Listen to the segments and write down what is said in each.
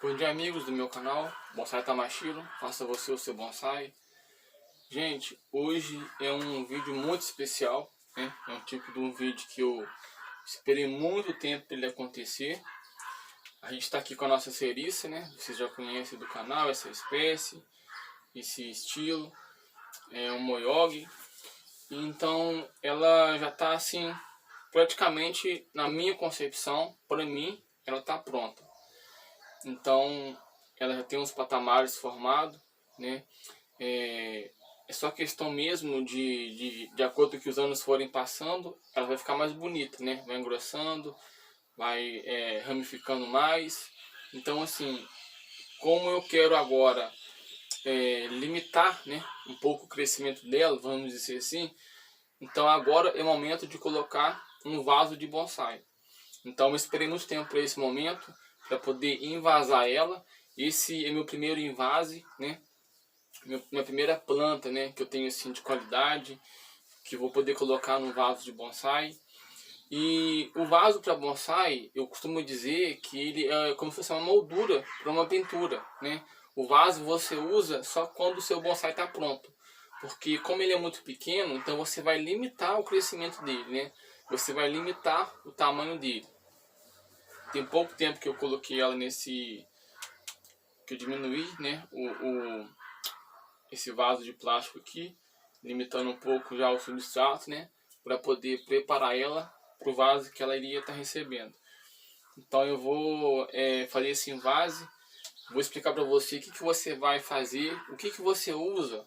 Bom dia, amigos do meu canal Bonsai Tamashiro, faça você o seu bonsai. Gente, hoje é um vídeo muito especial, né? É um tipo de um vídeo que eu esperei muito tempo para ele acontecer. A gente está aqui com a nossa seriça, né? Vocês já conhecem do canal essa espécie, esse estilo, é um Moyogi. Então ela já está assim, praticamente na minha concepção, para mim, ela está pronta. Então ela já tem uns patamares formados, né? É só questão mesmo de acordo com que os anos forem passando, ela vai ficar mais bonita, né? Vai engrossando, vai ramificando mais. Então assim, como eu quero agora limitar, né, um pouco o crescimento dela, vamos dizer assim, então agora é o momento de colocar um vaso de bonsai. Então eu esperei muito tempo para esse momento, para poder invasar ela. Esse é meu primeiro invase, né? Minha primeira planta, né, que eu tenho assim de qualidade, que vou poder colocar no vaso de bonsai. E o vaso para bonsai, eu costumo dizer que ele é como se fosse uma moldura para uma pintura, né? O vaso você usa só quando o seu bonsai está pronto, porque como ele é muito pequeno, então você vai limitar o crescimento dele, né? Você vai limitar o tamanho dele. Tem pouco tempo que eu coloquei ela nesse, que eu diminuí, né, esse vaso de plástico aqui, limitando um pouco já o substrato, né, para poder preparar ela para o vaso que ela iria estar recebendo. Então eu vou fazer esse invase, vou explicar para você o que você vai fazer, o que você usa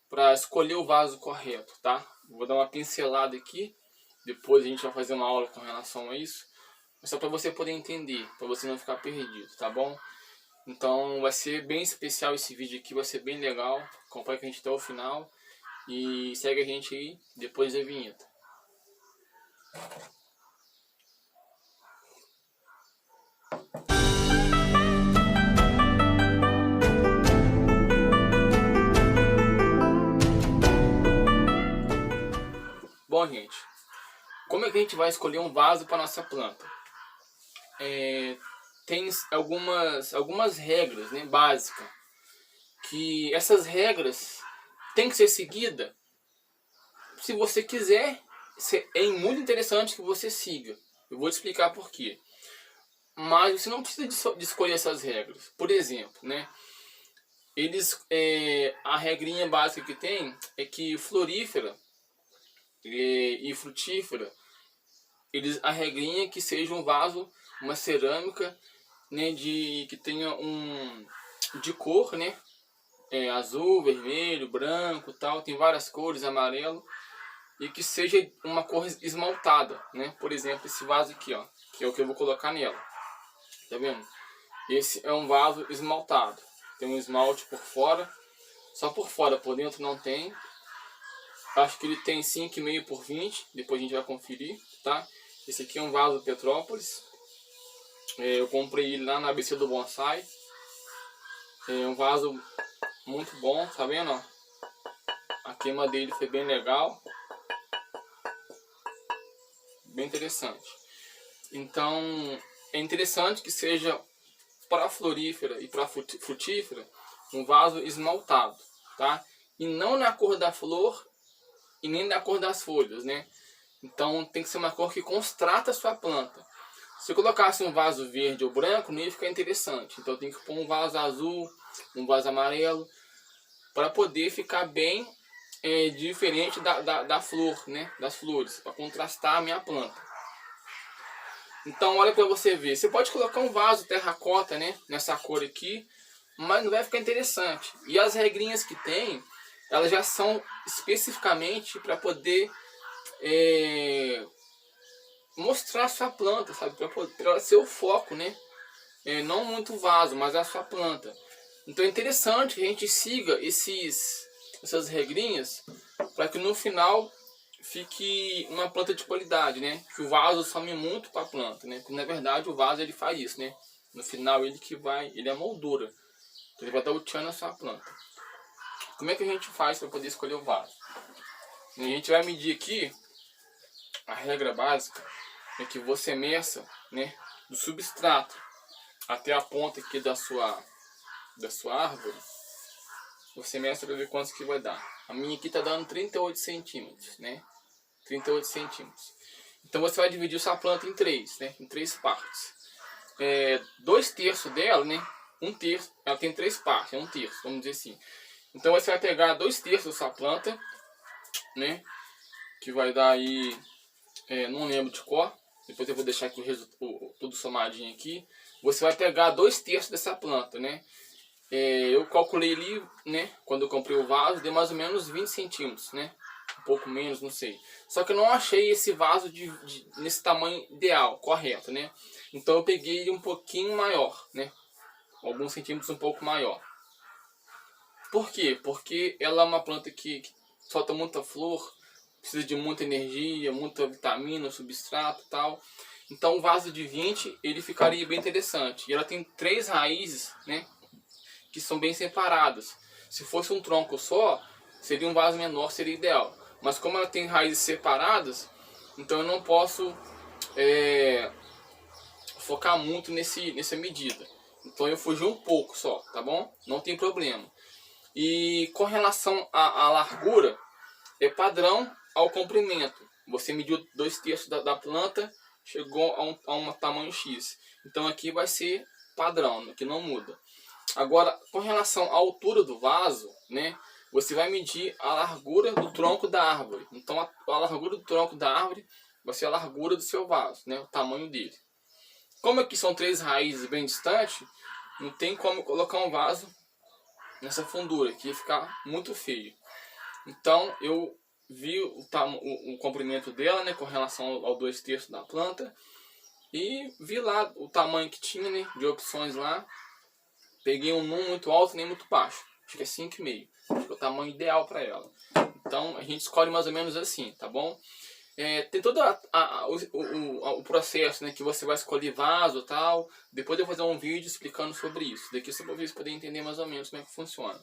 para escolher o vaso correto, tá? Vou dar uma pincelada aqui, depois a gente vai fazer uma aula com relação a isso, mas só para você poder entender, para você não ficar perdido, tá bom? Então vai ser bem especial esse vídeo aqui, vai ser bem legal. Acompanha com a gente até o final e segue a gente aí depois da vinheta. Bom, gente, como é que a gente vai escolher um vaso para nossa planta? Tem algumas regras, né, básicas, que essas regras têm que ser seguidas. Se você quiser, é muito interessante que você siga. Eu vou te explicar por quê. Mas você não precisa de escolher essas regras. Por exemplo, né? A regrinha básica que tem é que florífera e frutífera, a regrinha é que seja um vaso, uma cerâmica, né, que tenha de cor, né, azul, vermelho, branco, tal, tem várias cores, amarelo, e que seja uma cor esmaltada, né? Por exemplo, esse vaso aqui, ó, que é o que eu vou colocar nela. Tá vendo? Esse é um vaso esmaltado. Tem um esmalte por fora, só por fora, por dentro não tem. Acho que ele tem 5,5 por 20, depois a gente vai conferir, tá? Esse aqui é um vaso Petrópolis. Eu comprei ele lá na ABC do Bonsai. É um vaso muito bom, tá vendo? Ó? A queima dele foi bem legal. Bem interessante. Então, é interessante que seja para florífera e para frutífera um vaso esmaltado, tá? E não na cor da flor e nem na cor das folhas, né? Então tem que ser uma cor que contrasta a sua planta. Se eu colocasse um vaso verde ou branco, não ia ficar interessante. Então tem que pôr um vaso azul, um vaso amarelo, para poder ficar bem diferente da flor, né? Das flores, para contrastar a minha planta. Então olha para você ver, você pode colocar um vaso terracota, né, nessa cor aqui, mas não vai ficar interessante. E as regrinhas que tem, elas já são especificamente para poder mostrar a sua planta, sabe, para ela ser o foco, né, não muito vaso, mas a sua planta. Então é interessante que a gente siga essas regrinhas para que no final fique uma planta de qualidade, né? Que o vaso some muito para a planta, né? Porque na verdade o vaso ele faz isso, né? No final ele é a moldura. Então ele vai dar o tchan na sua planta. Como é que a gente faz para poder escolher o vaso? A gente vai medir aqui, a regra básica é que você meça, né, do substrato. até a ponta aqui da sua árvore, você meça para ver quantos que vai dar. A minha aqui tá dando 38 centímetros, né? 38 centímetros. Então você vai dividir sua planta em três, né? Em três partes. 2/3 dela, né? 1/3, ela tem três partes, 1/3, vamos dizer assim. Então você vai pegar 2/3 da sua planta, né? Que vai dar aí, não lembro de cor. Depois eu vou deixar aqui tudo somadinho aqui. Você vai pegar 2/3 dessa planta, né? Eu calculei ali, né? Quando eu comprei o vaso, deu mais ou menos 20 centímetros, né? Um pouco menos, não sei. Só que eu não achei esse vaso nesse tamanho ideal, correto, né? Então eu peguei ele um pouquinho maior, né? Alguns centímetros um pouco maior. Por quê? Porque ela é uma planta que solta muita flor, precisa de muita energia, muita vitamina, substrato e tal. Então o vaso de 20 ele ficaria bem interessante. E ela tem 3 raízes, né? Que são bem separadas. Se fosse um tronco só, seria um vaso menor, seria ideal. Mas como ela tem raízes separadas, então eu não posso focar muito nessa medida. Então eu fugi um pouco só, tá bom? Não tem problema. E com relação à largura, é padrão ao comprimento. Você mediu 2/3 da planta, chegou a um tamanho X. Então aqui vai ser padrão, que não muda. Agora, com relação à altura do vaso, né? Você vai medir a largura do tronco da árvore. Então a largura do tronco da árvore vai ser a largura do seu vaso, né? O tamanho dele. Como aqui são 3 raízes bem distantes, não tem como colocar um vaso nessa fundura, que ia ficar muito feio. Então eu vi o comprimento dela, né? Com relação ao 2/3 da planta. E vi lá o tamanho que tinha, né? De opções lá. Peguei um não muito alto nem muito baixo. Acho que é 5,5. Acho que é o tamanho ideal para ela. Então a gente escolhe mais ou menos assim, tá bom? Tem todo o processo, né, que você vai escolher vaso e tal. Depois eu vou fazer um vídeo explicando sobre isso. Daqui só para vocês poderem entender mais ou menos como é que funciona.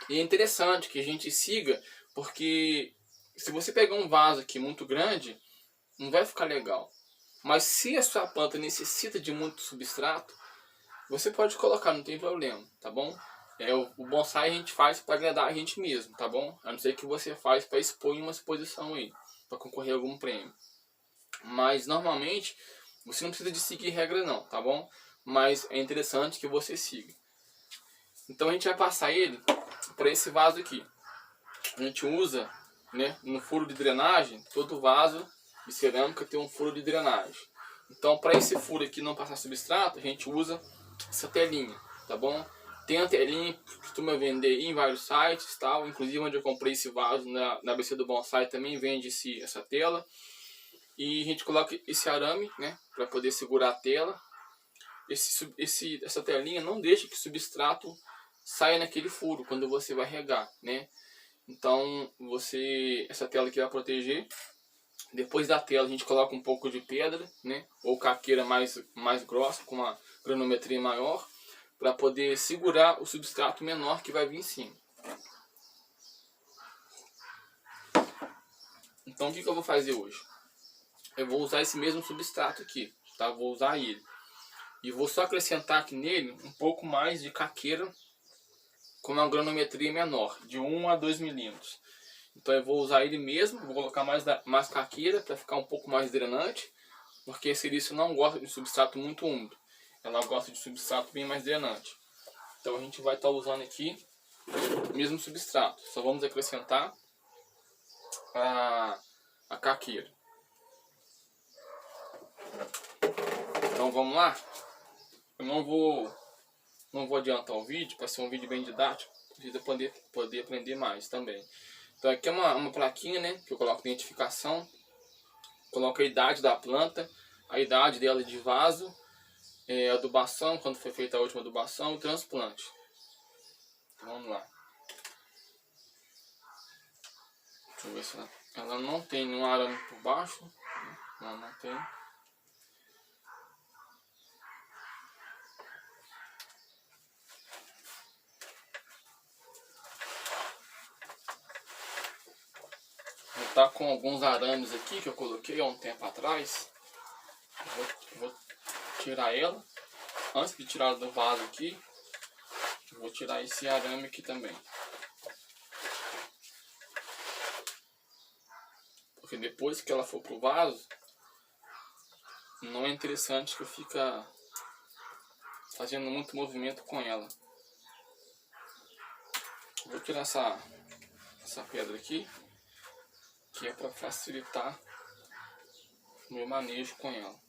E é interessante que a gente siga, porque se você pegar um vaso aqui muito grande, não vai ficar legal. Mas se a sua planta necessita de muito substrato, você pode colocar, não tem problema, tá bom? O bonsai a gente faz para agradar a gente mesmo, tá bom? A não ser que você faz para expor em uma exposição aí, para concorrer a algum prêmio. Mas normalmente você não precisa de seguir regra não, tá bom? Mas é interessante que você siga. Então a gente vai passar ele para esse vaso aqui. A gente usa, né, no furo de drenagem, todo vaso de cerâmica tem um furo de drenagem. Então para esse furo aqui não passar substrato, a gente usa essa telinha, tá bom? Tem a telinha que costuma vender em vários sites, tal. Inclusive onde eu comprei esse vaso na ABC do Bonsai também vende essa tela. E a gente coloca esse arame, né, para poder segurar a tela. Essa telinha não deixa que o substrato saia naquele furo quando você vai regar, né? Então essa tela aqui vai proteger. Depois da tela a gente coloca um pouco de pedra, né, ou caqueira mais grossa com uma granometria maior, para poder segurar o substrato menor que vai vir em cima. Então o que eu vou fazer hoje? Eu vou usar esse mesmo substrato aqui, tá? Vou usar ele. E vou só acrescentar aqui nele um pouco mais de caqueira com uma granometria menor, de 1 a 2 milímetros. Então eu vou usar ele mesmo, vou colocar mais caqueira para ficar um pouco mais drenante, porque esse silício não gosta de substrato muito úmido. Ela gosta de substrato bem mais drenante. Então a gente vai estar usando aqui o mesmo substrato. Só vamos acrescentar a caqueira. Então vamos lá. Eu não vou adiantar o vídeo, para ser um vídeo bem didático, para você poder aprender mais também. Então aqui é uma plaquinha, né, que eu coloco identificação. Coloco a idade da planta, a idade dela de vaso, adubação, quando foi feita a última adubação, e transplante. Então, vamos lá. Deixa eu ver se ela não tem nenhum arame por baixo. Não tem. Tá com alguns arames aqui que eu coloquei há um tempo atrás. Vou tirar ela. antes de tirar do vaso aqui, eu vou tirar esse arame aqui também. Porque depois que ela for pro vaso, não é interessante que eu fique fazendo muito movimento com ela. Vou tirar essa pedra aqui, que é para facilitar o meu manejo com ela.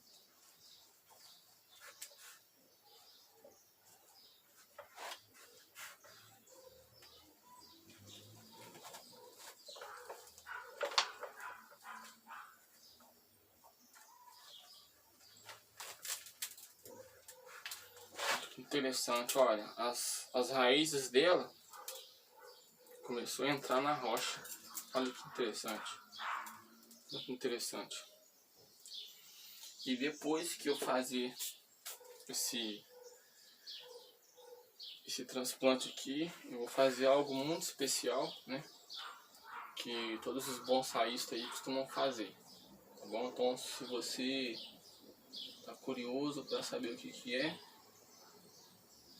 Interessante, olha, as raízes dela começou a entrar na rocha. Olha que interessante. Muito interessante. E depois que eu fazer esse transplante aqui, eu vou fazer algo muito especial, né? Que todos os bonsaístas aí costumam fazer, tá bom? Então, se você tá curioso para saber o que é,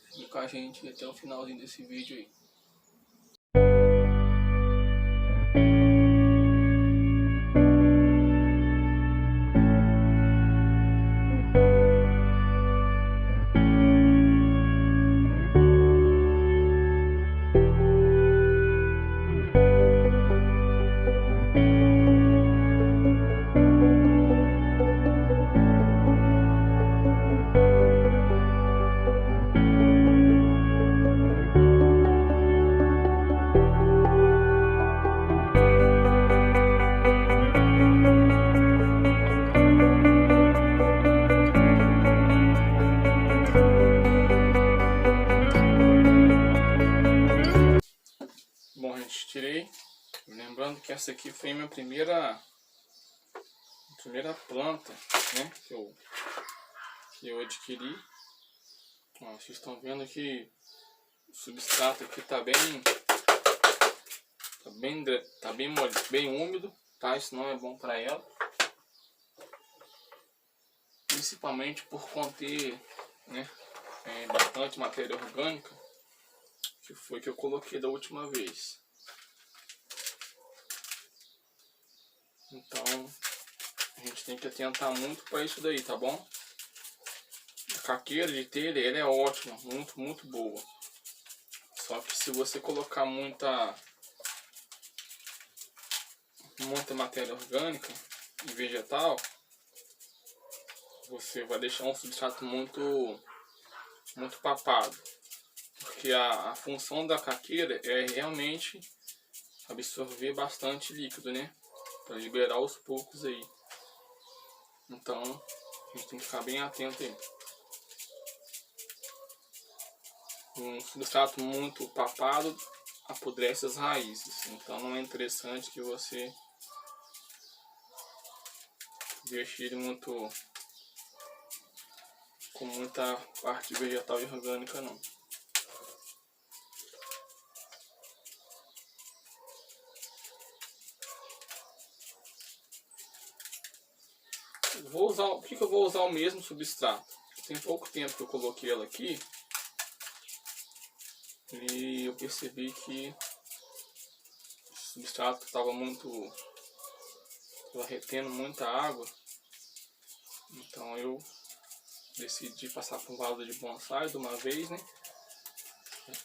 fique com a gente até o finalzinho desse vídeo aí. Bom, gente, tirei. Lembrando que essa aqui foi a minha primeira planta, né, que eu adquiri. Ó, vocês estão vendo que o substrato aqui tá bem úmido, tá? Isso não é bom para ela, principalmente por conter, né, bastante matéria orgânica, que foi que eu coloquei da última vez. Então a gente tem que atentar muito para isso daí, tá bom? A caqueira de telha, ela é ótima, muito boa. Só que se você colocar muita matéria orgânica e vegetal, você vai deixar um substrato muito papado. Porque a função da caqueira é realmente absorver bastante líquido, né? Para liberar aos poucos aí. Então a gente tem que ficar bem atento aí. Um substrato muito papado apodrece as raízes. Então não é interessante que você deixe ele com muita parte vegetal e orgânica não. Por que eu vou usar o mesmo substrato? Tem pouco tempo que eu coloquei ela aqui e eu percebi que o substrato estava retendo muita água. Então eu decidi passar por um vaso de bonsai de uma vez, né?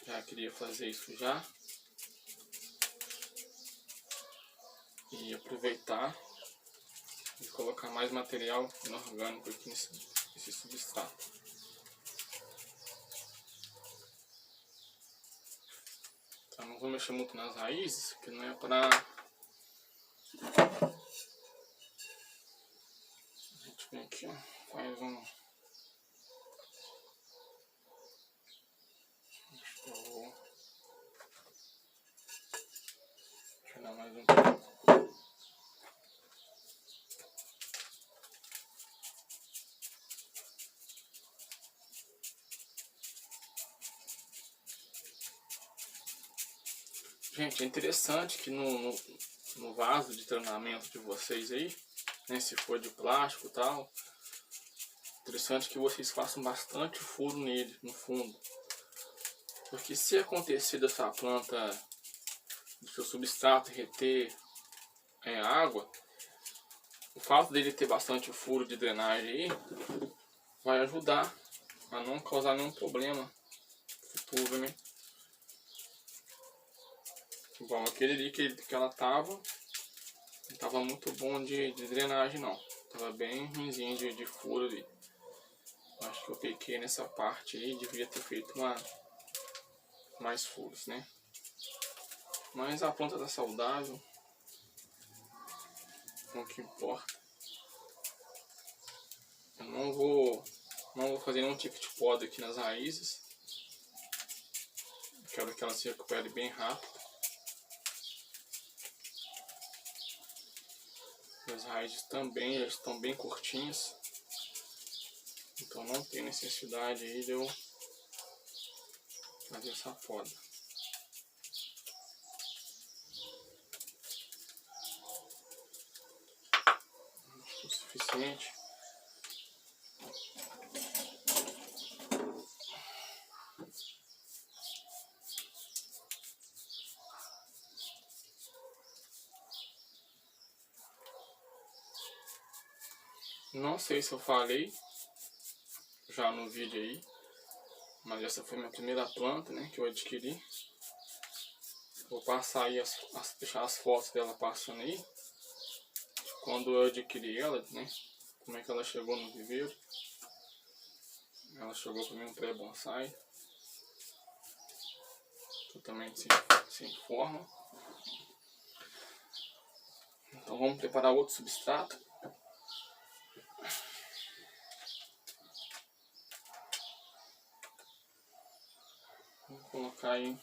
Já queria fazer isso já. E aproveitar e colocar mais material inorgânico aqui nesse substrato. Então não vou mexer muito nas raízes, que não é para a gente vem aqui, ó, faz eu vou tirar mais um pouco. Gente, é interessante que no vaso de treinamento de vocês aí, né, se for de plástico e tal, Interessante que vocês façam bastante furo nele, no fundo. Porque se acontecer dessa planta, do seu substrato reter água, o fato dele ter bastante furo de drenagem aí, vai ajudar a não causar nenhum problema futuro, né? Igual aquele ali que ela tava, não tava muito bom de drenagem não. Tava bem ruimzinho de furo ali. Acho que eu pequei nessa parte aí, devia ter feito mais furos, né? Mas a planta tá saudável, é o que importa. Eu não vou fazer nenhum tipo de poda aqui nas raízes. Quero que ela se recupere bem rápido. As raízes também já estão bem curtinhas. Então não tem necessidade aí de eu fazer essa poda. Acho que é o suficiente. Não sei se eu falei já no vídeo aí, mas essa foi minha primeira planta, né, que eu adquiri. Vou passar aí, deixar as fotos dela passando aí, de quando eu adquiri ela, né, como é que ela chegou no viveiro. Ela chegou para mim um pré-bonsai, totalmente sem forma. Então vamos preparar outro substrato. Vou colocar aí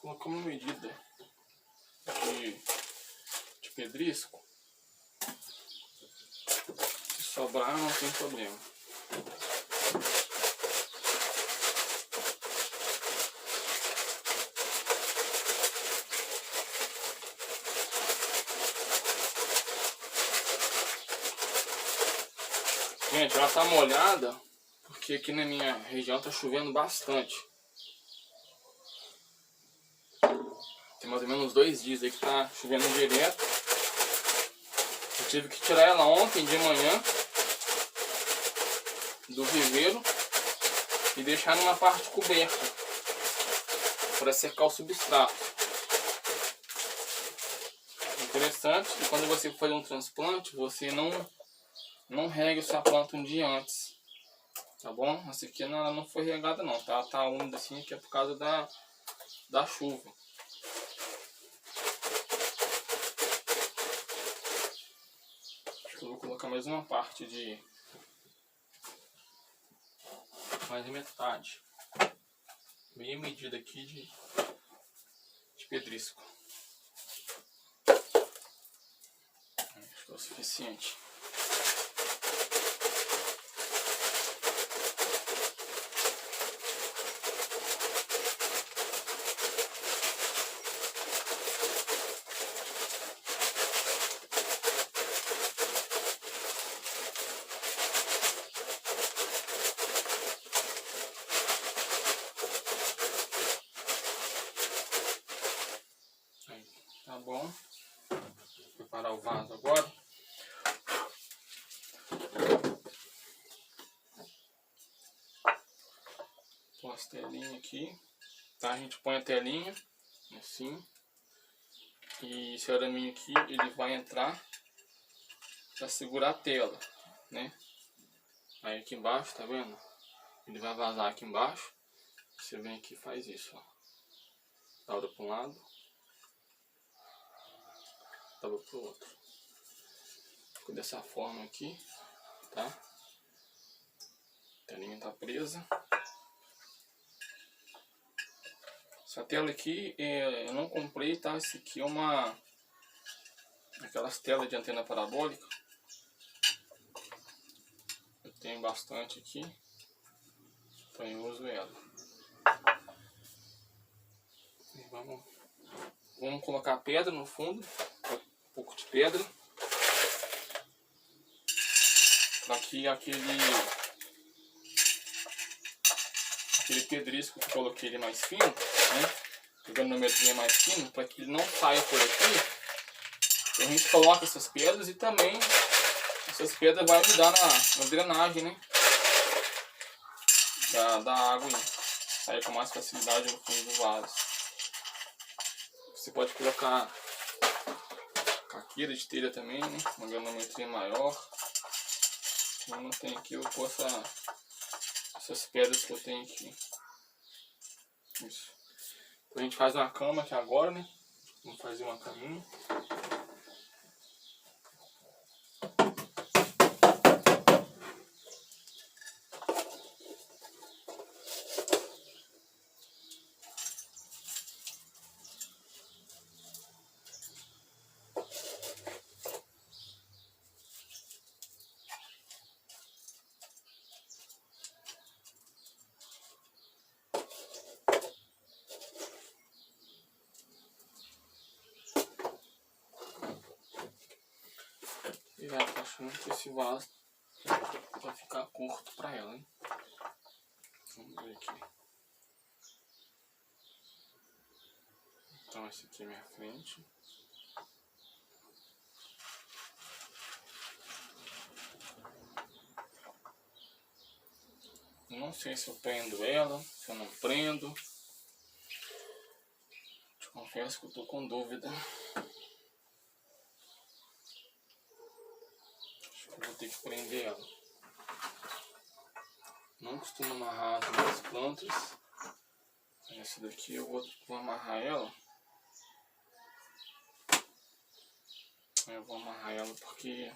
colocar uma medida de pedrisco. Se sobrar não tem problema. Gente, ela tá molhada porque aqui na minha região tá chovendo bastante. Tem mais ou menos 2 dias aí que tá chovendo direto. Eu tive que tirar ela ontem de manhã do viveiro e deixar numa parte coberta para secar o substrato. Interessante que quando você for fazer um transplante, você não regue sua planta um dia antes, tá bom? Essa aqui não foi regada não, tá úmida assim, que é por causa da chuva. Acho que eu vou colocar mais uma parte de mais metade, meia medida aqui de pedrisco. Acho que é o suficiente. Tá bom, vou preparar o vaso agora. Põe as telinhas aqui, tá? A gente põe a telinha assim, e esse araminho aqui ele vai entrar para segurar a tela, né? Aí aqui embaixo, tá vendo? Ele vai vazar aqui embaixo. Você vem aqui e faz isso, ó. Dobra para um lado, dobra para o outro. Fica dessa forma aqui, tá? A telinha tá presa. Essa tela aqui eu não comprei, tá? Esse aqui é aquelas telas de antena parabólica. Eu tenho bastante aqui, então eu uso ela. E vamos colocar pedra no fundo, um pouco de pedra, para que aquele pedrisco que eu coloquei ele mais fino, né? Jogando no metrinho mais fino, para que ele não saia por aqui. Então a gente coloca essas pedras e também essas pedras vão ajudar na drenagem, né? Da água sair com mais facilidade no fundo do vaso. Você pode colocar caqueira de telha também, né? Uma granometria maior. Eu não tenho aqui, eu vou pôr essas pedras que eu tenho aqui. Isso. Então a gente faz uma cama aqui agora, né? Vamos fazer uma caminha. E vai achando que esse vaso vai ficar curto para ela, hein? Vamos ver aqui. Então esse aqui é minha frente. Não sei se eu prendo ela, se eu não prendo. Te confesso que eu tô com dúvida. Acho que eu vou ter que prender ela. Não costumo amarrar as minhas plantas. Essa daqui eu vou amarrar ela. Eu vou amarrar ela porque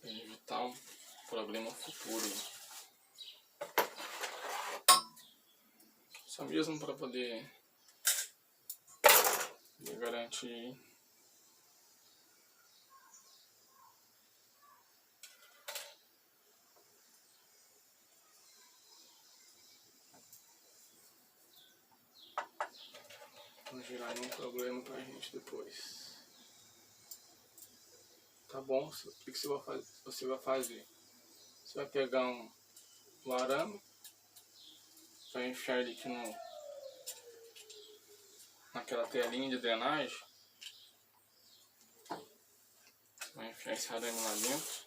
para evitar um problema futuro. Só mesmo para poder garantir. Não gerar nenhum problema pra gente depois. Tá bom? O que você vai fazer? Você vai pegar um arame, vai enfiar ele aqui naquela telinha de drenagem. Vai enfiar esse arame lá dentro.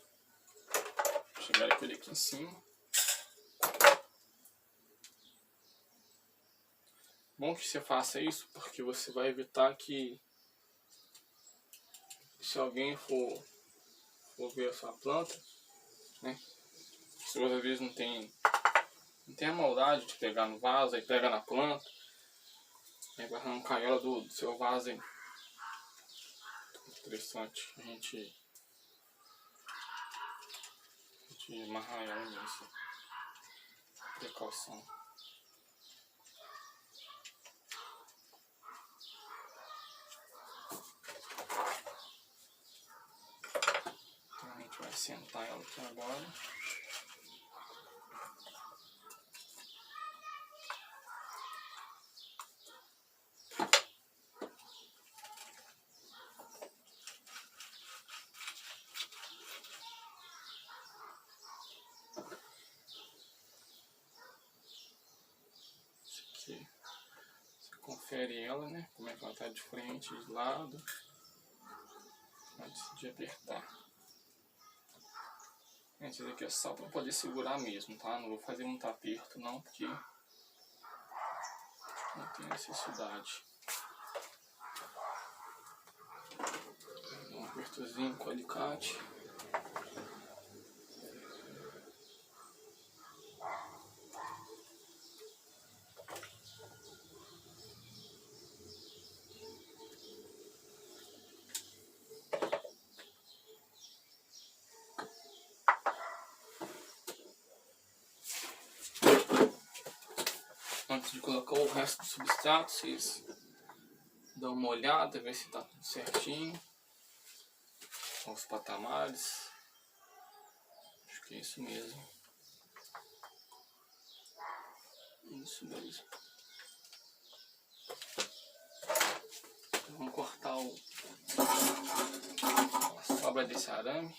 Chegar com ele aqui em cima. Bom que você faça isso, porque você vai evitar que, se alguém for ver a sua planta, né? As pessoas às vezes não tem a maldade de pegar no vaso, aí pega na planta, aí vai arrancar ela do seu vaso aí. Interessante a gente amarrar ela mesmo. Precaução. Então a gente vai sentar ela aqui agora. Aqui. Você confere ela, né? Como é que ela tá de frente, de lado. Antes de apertar. Gente, isso aqui é só para poder segurar mesmo, tá? Não vou fazer muito aperto não, porque não tem necessidade. Vamos apertozinho com o alicate. Antes de colocar o resto do substrato, vocês dão uma olhada, ver se está tudo certinho. Os patamares. Acho que é isso mesmo. Isso mesmo. Então, vamos cortar a sobra desse arame.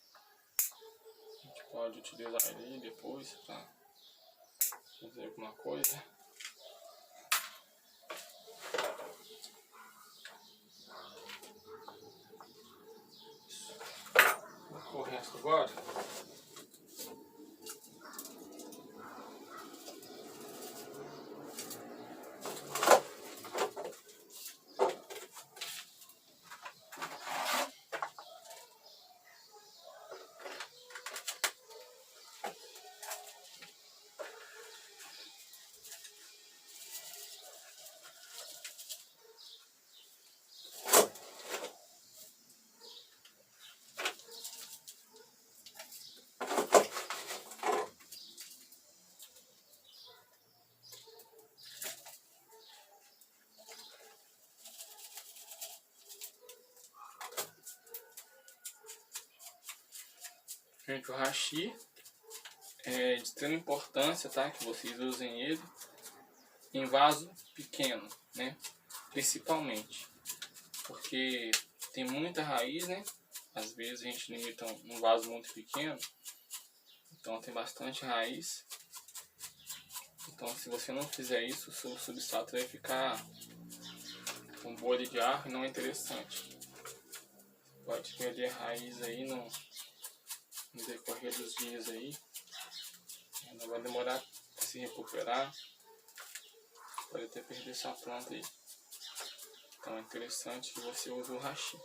A gente pode utilizar ele depois para fazer alguma coisa. O resto agora. Gente, o hashi é de extrema importância, tá? Que vocês usem ele em vaso pequeno, né? Principalmente, porque tem muita raiz, né? Às vezes a gente limita um vaso muito pequeno, então tem bastante raiz. Então, se você não fizer isso, o seu substrato vai ficar com bolha de ar e não é interessante. Pode perder raiz aí no decorrer dos dias aí. Ainda vai demorar para se recuperar. Pode até perder essa planta aí. Então é interessante que você use o hashi.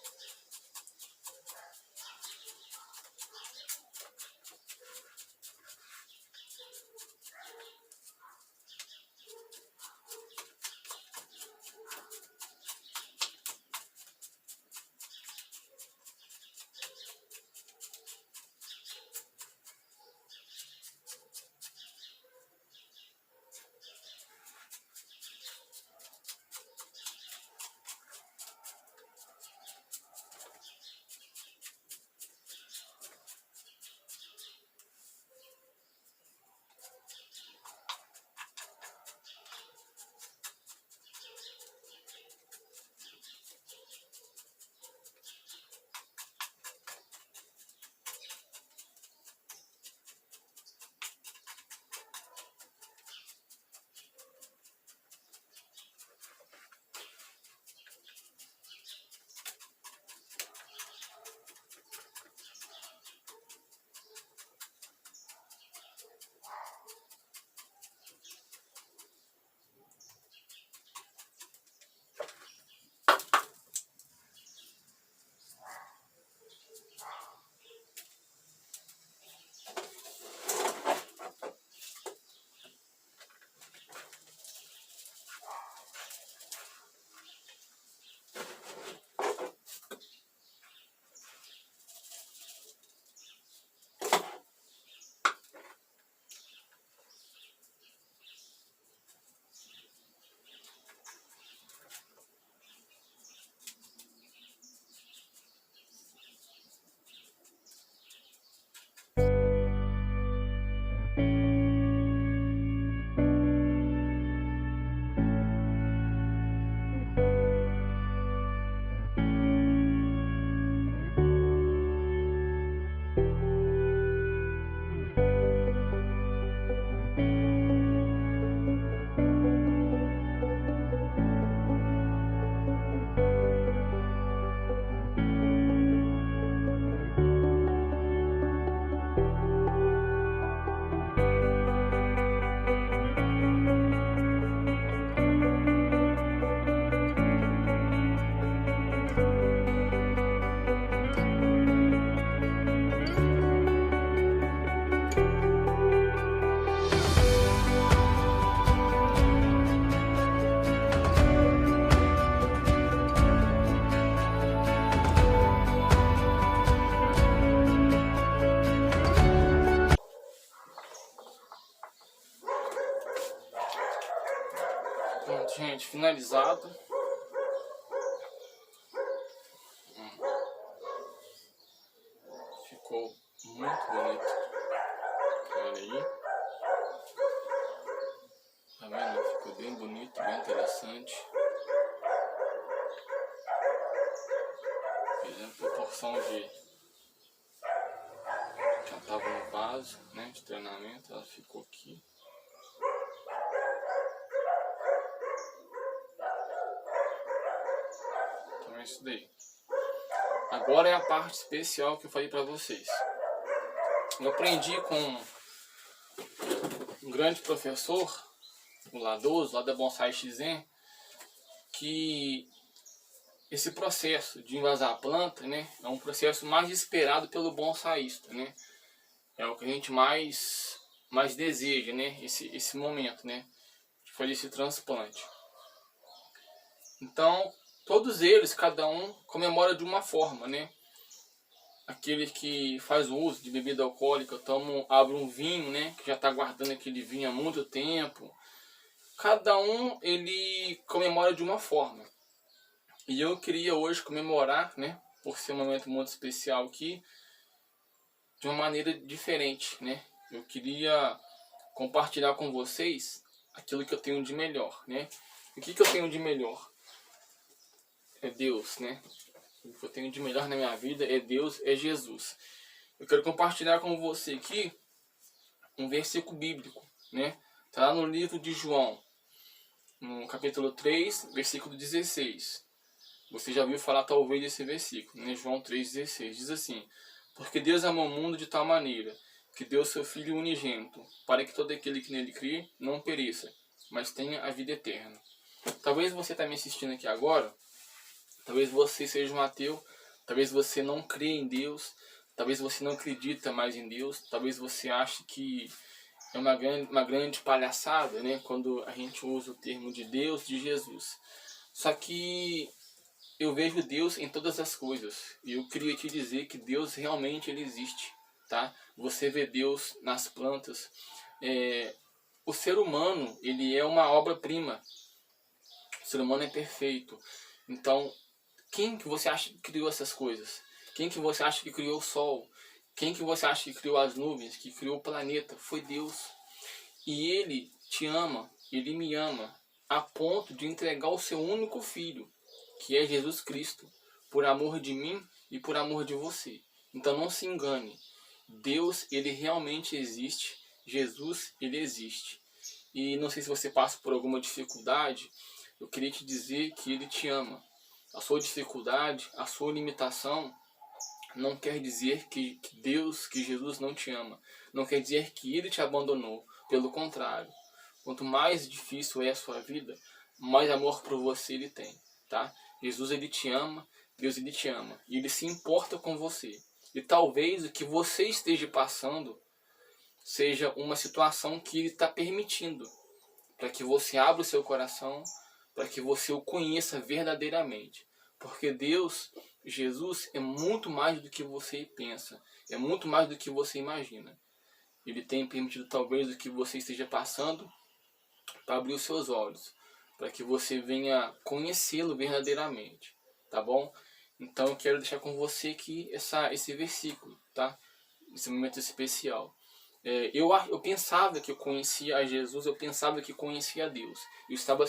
Pronto, gente, finalizado. Ficou muito bonito. Olha aí. Tá vendo? Ficou bem bonito, bem interessante. Fiz a proporção de que ela tava no vaso, né, de treinamento, ela ficou aqui. Então é isso daí. Agora é a parte especial que eu falei pra vocês. Eu aprendi com um grande professor, o Ladoso, lá da Bonsai XN, que esse processo de envasar a planta, né, é um processo mais esperado pelo bonsaísta, né? É o que a gente mais deseja, né? Esse momento, né, de fazer esse transplante. Então, todos eles, cada um comemora de uma forma, né? Aquele que faz o uso de bebida alcoólica, abre um vinho, né, que já está guardando aquele vinho há muito tempo. Cada um, ele comemora de uma forma. E eu queria hoje comemorar, né, por ser um momento muito especial aqui, de uma maneira diferente, né? Eu queria compartilhar com vocês aquilo que eu tenho de melhor, né? O que eu tenho de melhor? É Deus, né? O que eu tenho de melhor na minha vida é Deus, é Jesus. Eu quero compartilhar com você aqui um versículo bíblico, né? Está lá no livro de João, no capítulo 3, versículo 16. Você já ouviu falar talvez desse versículo, né? João 3,16. Diz assim: porque Deus amou o mundo de tal maneira que deu seu Filho unigênito, para que todo aquele que nele crê não pereça, mas tenha a vida eterna. Talvez você está me assistindo aqui agora, talvez você seja um ateu, talvez você não crê em Deus, talvez você não acredita mais em Deus, talvez você ache que é uma grande palhaçada, né, quando a gente usa o termo de Deus, de Jesus. Só que eu vejo Deus em todas as coisas. E eu queria te dizer que Deus realmente ele existe, tá? Você vê Deus nas plantas. O ser humano, ele é uma obra-prima. O ser humano é perfeito. Então, quem que você acha que criou essas coisas? Quem que você acha que criou o sol? Quem que você acha que criou as nuvens? Que criou o planeta? Foi Deus. E ele te ama, ele me ama, a ponto de entregar o seu único filho, que é Jesus Cristo, por amor de mim e por amor de você. Então não se engane. Deus, ele realmente existe. Jesus, ele existe. E não sei se você passa por alguma dificuldade, eu queria te dizer que ele te ama. A sua dificuldade, a sua limitação, não quer dizer que Deus, que Jesus não te ama. Não quer dizer que ele te abandonou. Pelo contrário. Quanto mais difícil é a sua vida, mais amor por você ele tem, tá? Jesus ele te ama, Deus ele te ama. E ele se importa com você. E talvez o que você esteja passando seja uma situação que ele está permitindo. Para que você abra o seu coração, para que você o conheça verdadeiramente. Porque Deus, Jesus, é muito mais do que você pensa. É muito mais do que você imagina. Ele tem permitido talvez o que você esteja passando para abrir os seus olhos. Para que você venha conhecê-lo verdadeiramente. Tá bom? Então eu quero deixar com você aqui esse versículo, tá? Esse momento especial. Eu pensava que eu conhecia a Jesus, eu pensava que conhecia a Deus. Eu estava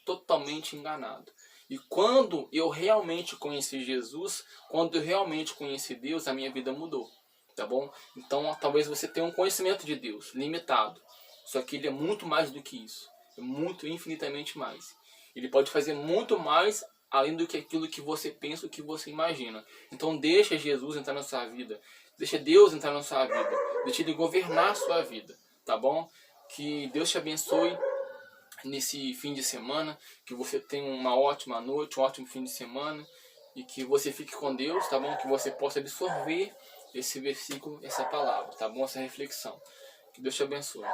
totalmente enganado. E quando eu realmente conheci Jesus, quando eu realmente conheci Deus, a minha vida mudou. Tá bom? Então talvez você tenha um conhecimento de Deus limitado. Só que ele é muito mais do que isso. É muito, infinitamente mais. Ele pode fazer muito mais além do que aquilo que você pensa, o que você imagina. Então deixa Jesus entrar na sua vida. Deixa Deus entrar na sua vida. Deixa Ele governar a sua vida. Tá bom? Que Deus te abençoe nesse fim de semana. Que você tenha uma ótima noite, um ótimo fim de semana. E que você fique com Deus, tá bom? Que você possa absorver esse versículo, essa palavra, tá bom? Essa reflexão. Que Deus te abençoe.